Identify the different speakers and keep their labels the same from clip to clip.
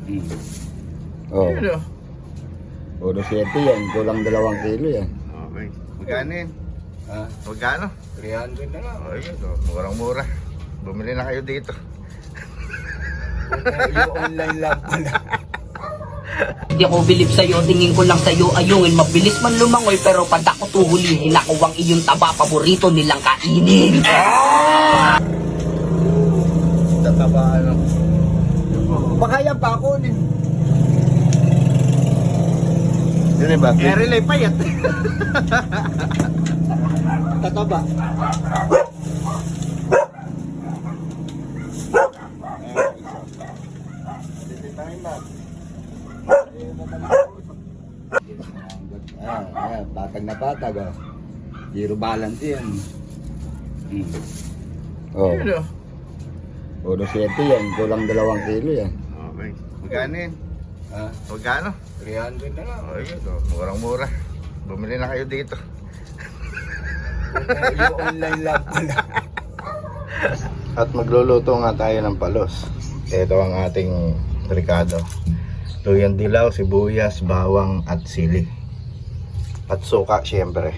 Speaker 1: Hmm. Oh.
Speaker 2: Ano?
Speaker 1: 1.7 yan, kulang 2 kilo yan.
Speaker 2: Okay. Magkano yun?
Speaker 1: Ha?
Speaker 2: Magkano?
Speaker 1: 300 na lang.
Speaker 2: Oh, yun. Oh, murang-mura. Bumili na kayo dito.
Speaker 1: Yung online lang pala.
Speaker 3: Di ako bilib sa'yo, tingin ko lang sa'yo ayungin. Mabilis man lumangoy pero pag ako tuhulihin ako ang iyong taba, paborito nilang kainin.
Speaker 1: Tataba ano. Baka yan pa kunin. Yun ba?
Speaker 2: Kaya relay pa yan.
Speaker 1: Tataba. Patag na patag, oh. Zero balance yan. Hmm. Oh.
Speaker 2: Ano?
Speaker 1: 1.7 yan, kulang 2 kilo yan.
Speaker 2: Okay. Magkano yun?
Speaker 1: Ha?
Speaker 2: Magkano?
Speaker 1: 300 na lang.
Speaker 2: Oh, yun. Oh, murang-mura. Bumili na kayo dito.
Speaker 1: Yung online lang pala.
Speaker 2: At magluluto nga tayo ng palos. Ito ang ating ricado. Tuyang dilaw, sibuyas, bawang at sili. At suka syempre.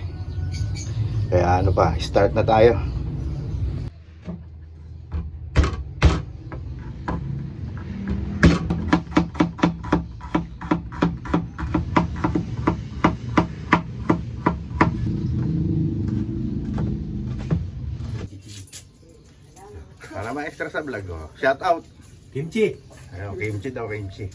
Speaker 2: Kaya ano pa, start na tayo. Para ma-extra sa vlog, oh. Shout out.
Speaker 1: Kimchi.
Speaker 2: Ayun, kimchi daw, kimchi.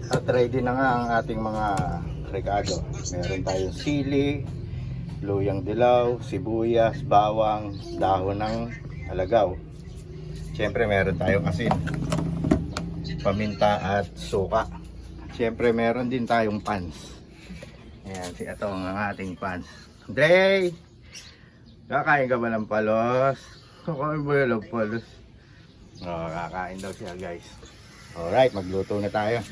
Speaker 2: At ready na nga ang ating mga ricado. Meron tayong sili, luyang dilaw, sibuyas, bawang, dahon ng alagaw. Siyempre meron tayong asin, paminta at suka. Siyempre meron din tayong pans. Ayan, ito ang ating pans. Dre! Kakain ka ba ng palos? Kakain ba yung palos? Oh, kakain daw siya, guys. Alright, magluto na tayo.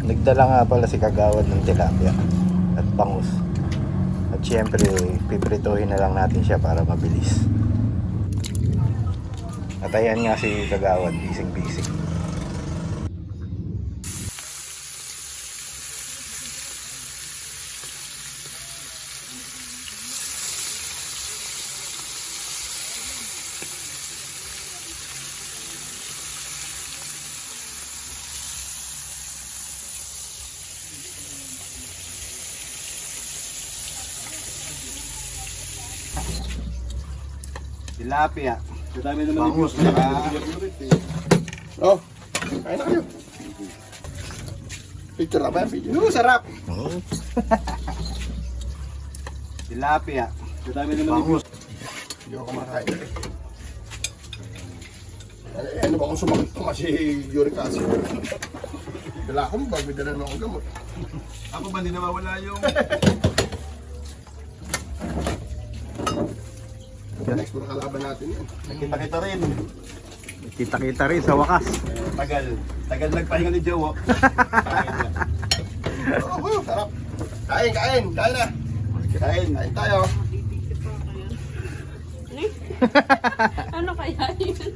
Speaker 2: Nagdala nga pala si Kagawad ng tilapia at bangus. At syempre, piprituhin na lang natin siya para mabilis. At ayan nga si Kagawad, bising-bising. Tilapia.
Speaker 4: Madami naman
Speaker 2: Bangus,
Speaker 4: yung
Speaker 2: Oh,
Speaker 4: kain na kayo. Picture na ba yan? Picture.
Speaker 2: sarap! Tilapia.
Speaker 4: Madami naman yung
Speaker 2: Bangus.
Speaker 4: Hindi ako kumakain. Ano ba kung sumakit ko kasi uric acid? Dala akong bag, may dala na akong gamot.
Speaker 5: Ako ba hindi nawawala yung
Speaker 4: Next mo na kalaban natin yan.
Speaker 2: Nakita-kita rin. Kita-kita rin sa wakas.
Speaker 1: Tagal nagpahinga ni Joe.
Speaker 4: Oh, sarap. Kain na. Kain tayo.
Speaker 5: Ano kaya yun?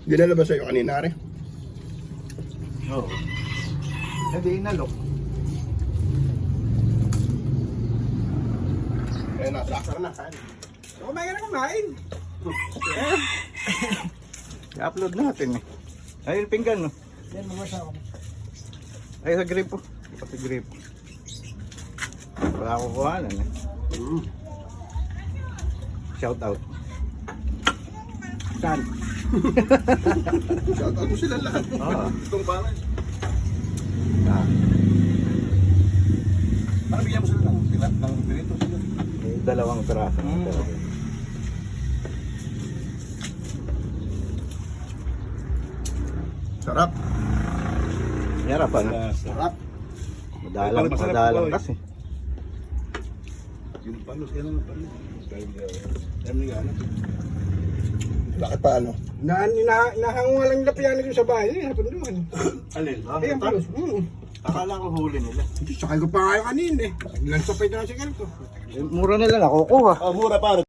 Speaker 4: Dinala ba sa'yo kanina rin?
Speaker 2: Oo. Hindi inalok.
Speaker 4: Eh, nasakar na. Kain.
Speaker 2: Kumain ka na kumain. I-upload natin eh. Ay, yung pinggan no.
Speaker 4: Yan, mamasa ako.
Speaker 2: Ay, sa gripo. Pati gripo. Wala ako kuhanan eh. Shout out. Saan?
Speaker 4: Shout out mo sila lahat.
Speaker 2: Oo.
Speaker 4: Itong bahay.
Speaker 2: Ah,
Speaker 4: Para bigyan mo sila ng pinito sila.
Speaker 2: may dalawang piraso.
Speaker 4: Sarap.
Speaker 2: Yarap ano?
Speaker 4: Sarap.
Speaker 2: Madalang kasi.
Speaker 4: Yung palos, yan ang palos. Bakit pa ano?
Speaker 6: Nahango nga lang lapiyan ko sa bahay, napunduhan.
Speaker 2: Alin?
Speaker 6: Eh, ang palos.
Speaker 2: Akala ko huli nila.
Speaker 6: Sakay ko pa kayo kanina eh. Lansapay na siya ko.
Speaker 2: Mura na lang ako kuha.
Speaker 4: Mura pare.